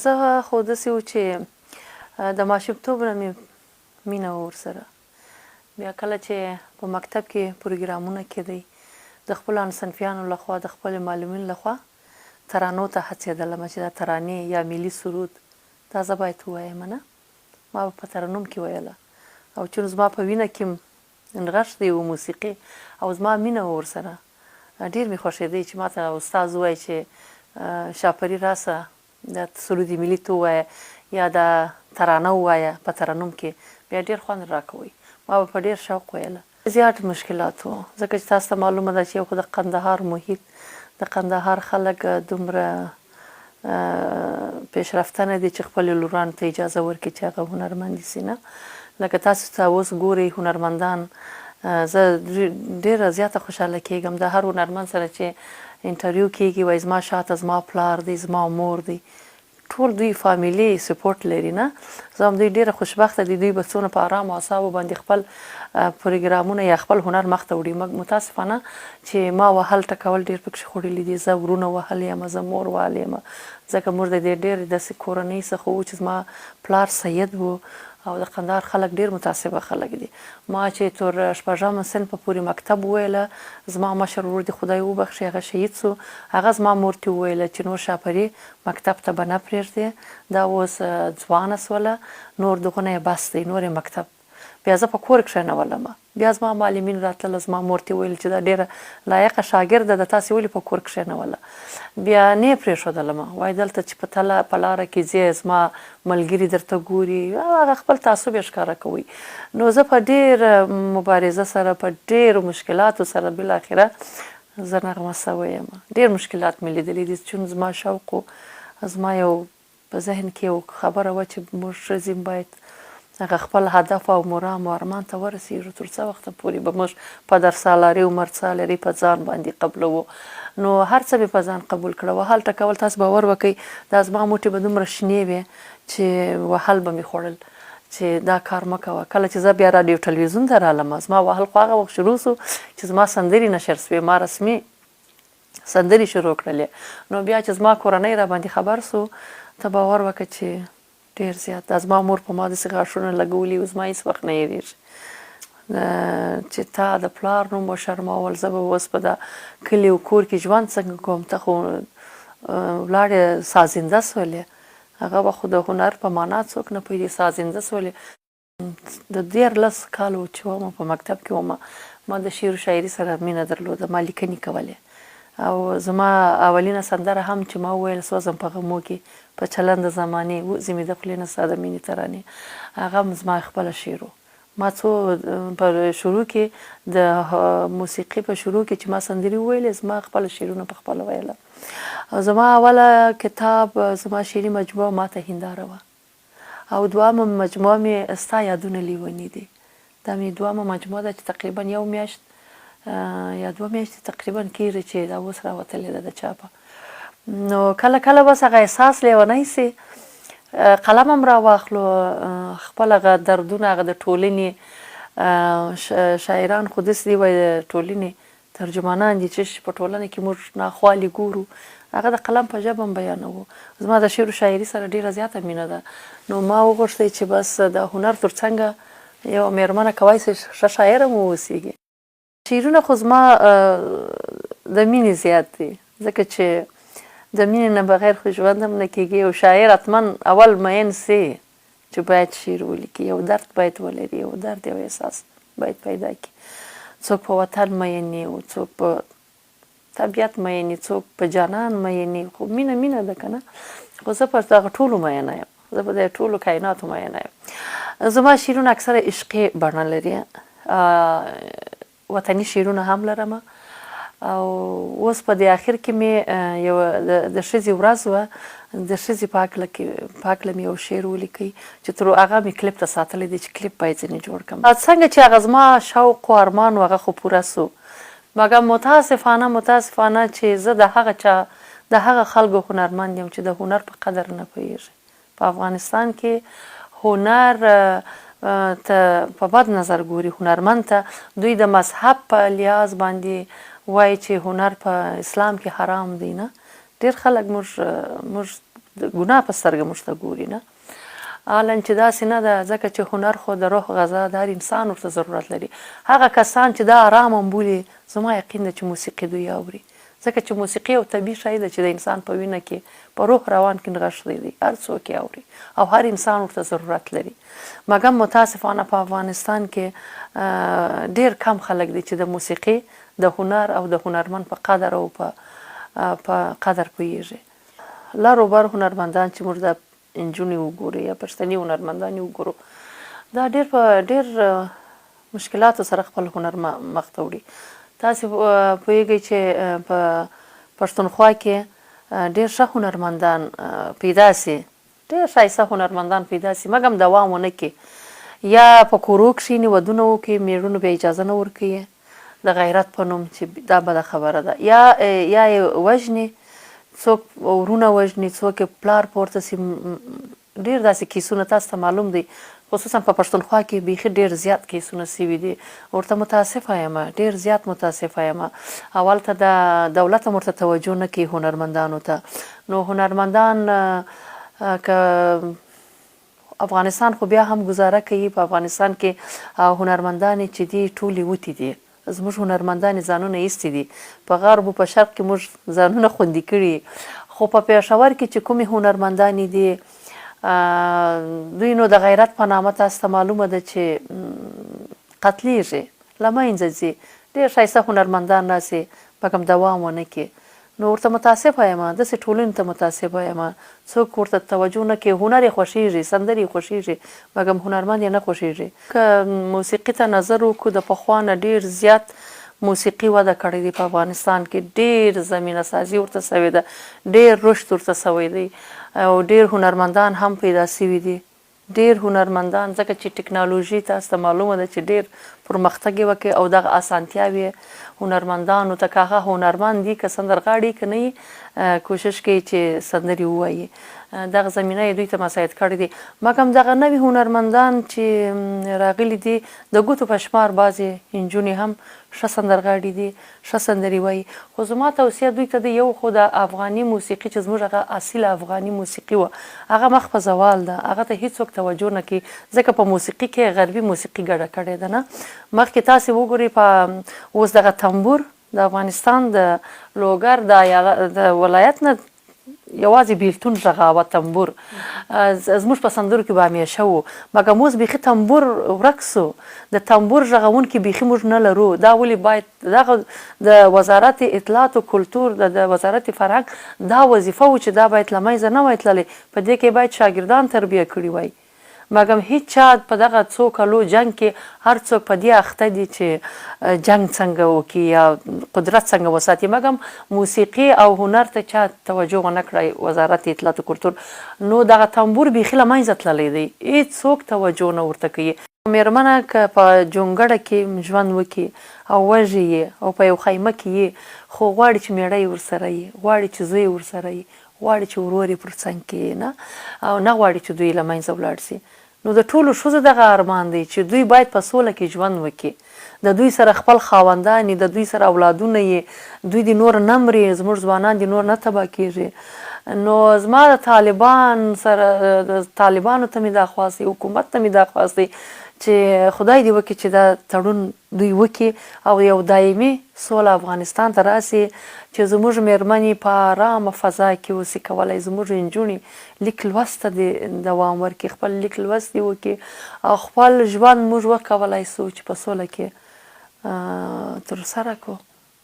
زه خو داسې و چې د ماشومتوب نه مې مینه وه ورسره. بیا کله چې په مکتب کې پروګرامونه کېدی د خپلو همصنفیانو لخوا د خپلو معلمینو لخوا ترانو ته هڅېدلم چې دا ترانې یا ملي سرود دا زه باید ووایم نه. ما به په ترنم کې ویله او چون زما په وینه کې نغښتی و موسیقي او زما مینه وه ورسره. ډېر مې خوښېدی چې ما ته استاد ووایي چې شاپري راسه د سرود ملي ته ووایه یا د ترانه ووایه په ترنم کې، بیا ډېر خوند راکوي. ما به په ډېر شوق ویله. زیات مشکلات وو ځکه چې تاسو ته معلومه ده چې یو خو د قندهار محیط، د قندهار خلک دومره پیشرفته نه دي چې خپلو لورانو ته اجازه ورکړي چې هغه هنرمند سي نه. لکه تاسو ته اوس ګورئ هنرمندان، زه ډېره زیاته خوشحاله کېږم د هر هنرمند سره چې انټرویو کېږي وایي زما شاته زما پلار دی، زما مور دی، ټول دوی فامیلي سپورټ لري نه. زه هم دوی ډېره خوشبخته دي، دوی به څونه په ارامو اعصابو باندې خپل پروګرامونه یا خپل هنر مخته وړي. متاسفانه چې ما وهل ټکول ډېر پکې خوړلي دي. زه ورونه وهلي یم، زه مور وهلې یم، ځکه موږ د دې ډېرې داسې کورنۍ څخه وو چې زما پلار سید و او د قندهار خلک ډېر متعصبه خلک دي. ما چې تر شپږمه صنفه پورې مکتب وویله، زما مشر ورور دی خدای وبخښي هغه شهید سو، هغه زما مور ته وویله چې نور شاپري مکتب ته به نه پرېږدې، دا اوس ځوانه سوله، نور دغونه یې بس دی، نور یې مکتب. بیا زه په کور کښېنولم. بیا زما معلمین راتلل، زما مور ته ویل چې دا ډېره لایقه شاګرده ده، تاسې ولې په کور کښېنوله؟ بیا نه یې پرېښودلم. وایي دلته چې په لاره کې ځې زما ملګري درته ګوري، هغه خپل تعصب یې ښکاره کوي. نو زه په ډېر مبارزه سره، په ډېرو مشکلاتو سره بالاخره زه نغمه سوې یم. ډېر مشکلات مې لیدلي دي چون زما شوق و، زما یو په ذهن کې یو خبره وه چې موږ ښځې باید هغه خپل هدف او مرام او ارمان ته ورسېږو، تر څه وخته پورې به موږ پدرسالاري او مرسالاري په ځان باندې قبلوو. نو هر څه مې په ځان قبول کړه. وهل ټکول تاسو باور وکړئ دا زما موټې به دومره شنې وې چې وهل به مې خوړل چې دا کار مه کوه. کله چې زه بیا راډیو ټلویزیون ته رالم، زما وهل خو هغه وخت شروع سو چې زما سندرې نشر سوې، ما رسمي سندرې شروع کړلې. نو بیا چې زما کورنۍ را باندې خبر سو، ته باور وکړه چې ډېر زیات دا زما مور په ما داسې غاښونه لګولي و، زما هېڅ وخت نه هېرېږي چې تا د پلار نوم وشرمول، زه به اوس په دا کلي و کور کې ژوند څنګه کوم؟ ته خو ولاړې سازنده سولې. هغه به خو د هنر په معنا څوک نه پوهېږي، سازنده سولې. د 13 کالو چې وم په مکتب کې وم، ما د شعر و شاعري سره مینه درلوده، ما لیکنې کولې او زما اولینه سندره هم چې ما وویل سوزم په غمو کې په چلند زمانې وځي مې د خولې نه ستا د مینې ترانې، هغه هم زما خپله شعر و. ما څو په شروع کې د موسیقي په شروع کې چې ما سندرې وویلې، زما خپله شعرونه په خپله ویله. او زما اوله کتاب زما شعري مجموعه ما ته هنداره وه او دویمه مجموعه مې ستا یادونه لیوني دي. دا مې دویمه مجموعه ده چې تقریبا یو میاشت یا 2 میاشتې تقریبا کېږي چې دا اوس راوتلې ده د چاپه. نو کله کله بس هغه احساس لیونی سي، قلم هم راواخلو، خپل هغه دردونه، هغه د ټولنې شاعران خو داسې دي وایي د ټولنې ترجمانان دي چې په ټولنه کې موږ ناخوالې ګورو، هغه د قلم په ژبه هم بیانوو. زما د شعر و شاعري سره ډېره زیاته مینه ده. نو ما وغوښتی چې بس د هنر تر څنګه یوه مېرمنه کولی سي ښه شاعره مو واوسېږي. شعرونه خو زما د مینې زیات دي، ځکه چې د مینې نه بغیر خو ژوند هم نه کېږي. یو شاعر حتما اول مین سي چې باید شعر ولیکي، یو درد باید ولري، یو درد، یو احساس باید پیدا کړي. څوک په وطن مین وي، څوک په طبیعت مین وي، څوک په جانان مین وي. خو مینه مینه ده که نه؟ خو زه په دغه ټولو مینه یم، زه په دغه ټولو کایناتو مینه یم. زما شعرونه اکثره عشقي بڼه لري، وطني شعرونه هم لرم. او اوس په دې اخر کې مې یو د ښځې ورځ وه، د ښځې په هکله مې یو شعر ولیکی چې تر هغه مې کلیپ ته ساتلی دی چې کلیپ باید ځینې جوړ کړم. څنګه چې هغه زما شوق و ارمان و هغه خو پوره سو، مګر متاسفانه چې زه د هغه خلکو هنرمند یم چې د هنر په قدر نه پوهېږي. په افغانستان کې هنر ته په بد نظر ګوري. هنرمند ته دوی د مذهب په لحاظ باندې وایي چې هنر په اسلام کې حرام دی. نه، ډېر خلک موږ ګناه په سترګه موږ ته ګوري نه. حالا چې داسې نه ده، ځکه چې هنر خو د روح غذا ده، هر انسان ورته ضرورت لري. هغه کسان چې دا آرام هم بولي، زما یقین ده چې موسیقي دوی اوري، ځکه چې موسیقي یو طبیعي شی ده چې د انسان په وینه کې، په روح روان کې نغښتی دی، هر څوک یې اوري او هر انسان ورته ضرورت لري. مګر متاسفانه په افغانستان کې ډیر کم خلک دي چې د موسیقي، د هنر او د هنرمند په قدر او په قدر پوهیږي. لر او بر هنرمندان چې موږ د نجونې وګورو یا پښتني هنرمندان وګورو، دا ډیر په ډیر مشکلاتو سره خپل هنر مخ ته وړي. تاسې پوهیږئ چې په پښتونخوا کې ډیر ښه هنرمندان پیدا سي، ډیر ښایسته هنرمندان پیدا سي، مګر دوام ونه کړي، یا په کورو کښېني، ودونه وکړي، میړونو بیا اجازه نه ورکوي د غیرت په نوم، چې دا بده خبره ده، یا یې وژني، څوک ورونه وژني، څوک یې پلار پورته سي. ډیر داسې کیسونه تاسو ته معلوم دی، خصوصا په پښتونخوا کې بیخي ډیر زیات کیسونه سوي دي. ورته متاسفه یم، ډیر زیات متاسفه یم. اول ته د دولت هم ورته توجه نه کوي هنرمندانو ته. نو هنرمندان که افغانستان خو بیا هم ګزاره کوي، په افغانستان کې هنرمندان چې دي ټولې وتې دي، زموږ هنرمندان ځانونه ایستي دي، په غرب او په شرق کې موږ ځانونه خوندي کړي. خو په پېښور کې چې کومې هنرمندانې دي، دوی نو د غیرت په نامه تاسو ته معلومه ده چې قتلیږي، له منځه ځي. ډېر ښایسته هنرمندان راسي، مګر دوام ونه کړي. نو ورته متاسفه یم، داسې ټولنې ته متاسفه یم، څوک ورته توجه نه کوي. هنر یې خوښېږي، سندرې یې خوښېږي، مګر هنرمند یې نه خوښېږي. که موسیقي ته نظر وکړو، د پخوا نه ډېر زیات موسیقي وده کړې دی په افغانستان کې، ډېر زمینه سازي ورته سوې ده، ډېر رشد ورته سوی دی، او ډېر هنرمندان هم پیدا سوي دي. ډېر هنرمندان، ځکه چې ټکنالوژي تاسو ته معلومه ده چې ډېر پرمختګ یې وکړي، او دغه اسانتیاوې هنرمندانو ته، که هغه هنرمند دي که سندرغاړي که نه، کوشش کوي چې سندرې ووایي. دغه زمینه یې دوی ته مساعد کړې دي. مګر دغه نوي هنرمندان چې راغلي دي، د ګوتو په شمار بعضې نجونې هم ښه سندرغاړي دي، ښه سندرې وایي. خو زما توصیه دوی ته د یو خو د افغاني موسیقي چې زموږ هغه اصیل افغاني موسیقي وه، هغه مخ په زوال ده، هغه ته هیڅوک توجه نه کوي، ځکه په موسیقي کې غربي موسیقي ګډه کړې ده نه. مخکې تاسې وګورئ، په اوس دغه تنبور د افغانستان د لوګر د ولایت نه یوازې بیلتون غږاوه تنبور، زموږ په سندرو کې به همیشه و، مګر اوس بیخي تنبور ورک سو، د تنبور غږونکي بیخي موږ نه لرو. دا ولې باید دغه د وزارت اطلاعات او کلتور، د وزارت فرهنګ دا وظیفه و چې دا باید له منځه نه وای تللی، په دې کې باید شاګردان تربیه کړي وای. مګر هیڅ چا په دغه څو کالو جنګ کې هر څوک په دې اخته دي چې جنګ څنګه وکړي یا قدرت څنګه وساتي، مګر موسیقي او هنر ته چا توجه ونه کړی، وزارت اطلاعات او کلتور. نو دغه تنبور بیخي له منځه تللی دی، هیڅوک توجه نه ورته کوي. مېرمنه که په جونګړه کې ژوند وکړي او وږي یې او په یو خیمه کې یې، خو غواړي چې میړه یې ورسره یي، غواړي چې زوی یې ورسره یي، غواړي چې ورور یې پر څنګ کې نه، او نه غواړي چې دوی له منځه ولاړ سي. نو د ټولو ښځو دغه ارمان دی چې دوی باید په سوله کې ژوند وکړي، د دوی سره خپل خاوندان یې، د دوی سره اولادونه یې، دوی د نور نه مري، زموږ ځوانان د نور نه تباه کېږي. نو زما د طالبان سره، د طالبانو ته مې دا خواست دی، حکومت ته مې دا خواست دی چې خدای دې وکړي چې دا تړون دوی وکړي او یو دایمي سوله افغانستان ته راسي، چې زموږ میرمنې په ارامه فضا کې اوسي کولی، زموږ نجونې لیک لوست ته دوام ورکړي، خپل لیک لوست دې وکړي او خپل ژوند موږ وکولی سو چې په سوله کې ترسره کړو.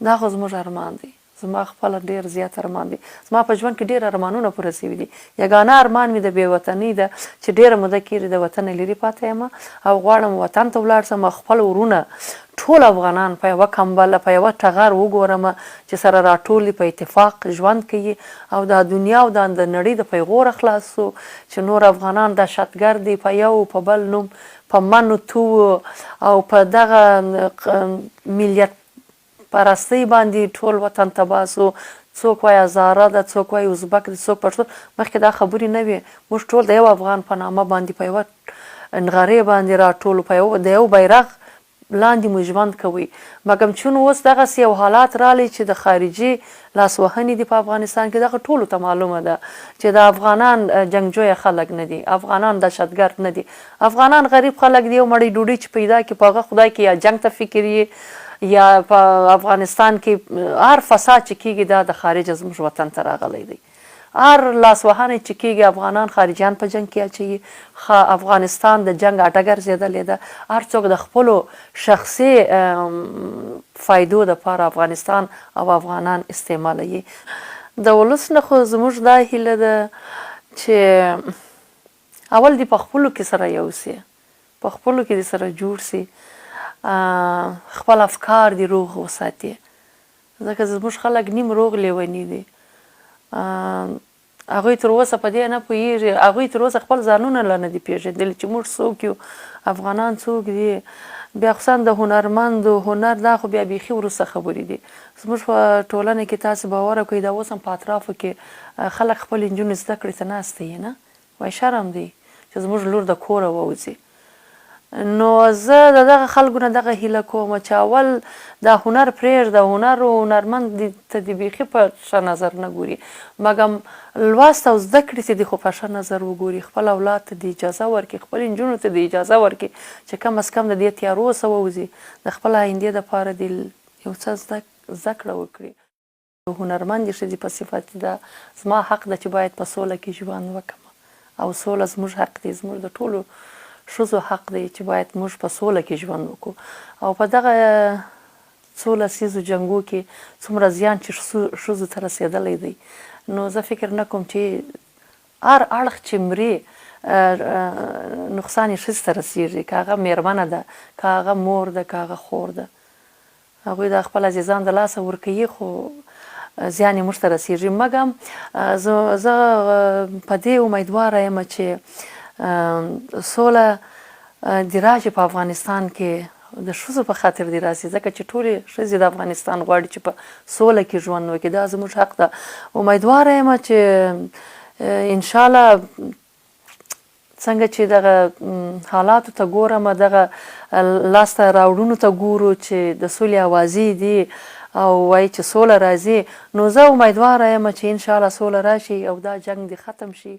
دا خو زموږ ارمان دی، زما خپله ډېر زیات ارمان دی. زما په ژوند کې ډېر ارمانونه پوره سوي دي. یګانه ارمان مې د بې وطنۍ ده چې ډېره موده کېږي د وطن لرې پاته یم او غواړم وطن ته ولاړ سم، خپل ورونه ټول افغانان په یوه کمبله، په یوه ټغر وګورم چې سره راټول په اتفاق ژوند کوي، او د دنیا او د نړۍ د پیغوره خلاص سو چې نور افغانان دهشتګرد دي، په یو په بل نوم په منو تو او په دغه ملیت پرستۍ باندې ټول وطن تباه سو. څوک وایي هزاره ده، څوک وایي ازبک ده، څوک پښتون. مخکې دا خبرې نه وې، موږ ټول د یو افغان په نامه باندې په یوه نغرې باندې راټول، په یو د یو بیرغ لاندې مو ژوند کوئ مګم چون اوس دغسې یو حالات رالی چې د خارجي لاسوهنې دي په افغانستان کې دغه ټولو ته معلومه ده چې د افغانان جنګجویه خلک نه دي افغانان دهشتګرد نه دي افغانان غریب خلک دي یو مړۍ ډوډۍ چې پیدا کړي په هغه خدای کې یا جنګ ته فکر یې یا په افغانستان کې هر فساد چې کیږي دا د خارج زموږ وطن ته راغلی دی هر لاسوهنې چې کیږي افغانان خارجیان په جنګ کې اچوي افغانستان د جنګ اډه ګرځېدلې ده هر څوک د خپلو شخصي فایدو دپاره افغانستان او افغانان استعمالوي د ولس نه خو زموږ دا هیله ده چې اول دې په خپلو کې سره یو سي په خپلو کې دې سره جوړ سي خپل افکار دې روغ وساتي ځکه زموږ خلک نیم روغ لیوني دي هغوی تر اوسه په دې نه پوهېږي هغوی تر اوسه خپل ځانونه لا نه دي پېژندلي چې موږ څوک یو افغانان څوک دي بیا خصوصا د هنرمندو هنر دا خو بیا بیخي وروسته خبرې دي زموږ په ټولنه کې تاسې باور وکړئ دا اوس هم په اطرافو کې خلک خپل نجونې زده کړې ته ناسته یې نه وایي شرم دی چې زموږ لور د کوره ووځي نو زه د دغه خلکو نه دغه هیله کوم چې اول دا هنر پرېږده هنر او هنرمند ته دې بیخي په ښه نظر نه ګوري مګم لوست او زده کړې ته دې خو په ښه نظر وګوري خپل اولاد ته دې اجازه ورکړي خپل نجونو ته دې اجازه ورکړي چې کم از کم د دې تیارو څخه ووځي د خپل آیندې دپاره دې یو څه زده کړه وکړي هنرمندې ښځې په صفت ده زما حق ده چې باید په سوله کې ژوند وکړم او سوله زموږ حق دی زموږ د ټولو ښځو حق دی چې باید موږ په سوله کې ژوند وکړو او په دغه څو لسیزو جنګو کې څومره زیان چې ښځو ته رسېدلی دی نو زه فکر نه کوم چې هر اړخ چې مري نقصان یې ښځې ته رسېږي که هغه میرمنه ده که هغه مور ده که هغه خور ده هغوی د خپل عزیزان د لاسه ورکوي خو زیان یې موږ ته رسېږي مګم زه په دې امیدواره یم چې سوله دې راشي په افغانستان کې د ښځو په خاطر دې راشي ځکه چې ټولې ښځې د افغانستان غواړي چې په سوله کې ژوند وکړي دا زموږ حق ده امیدواره یم چې انشاءالله څنګه چې دغه حالاتو ته ګورم دغه لاسته راوړنو ته ګورو چې د سولې اوازې دي او وایي چې سوله راځي نو زه امیدواره یم چې انشاءالله سوله راشي او دا جنګ دې ختم شي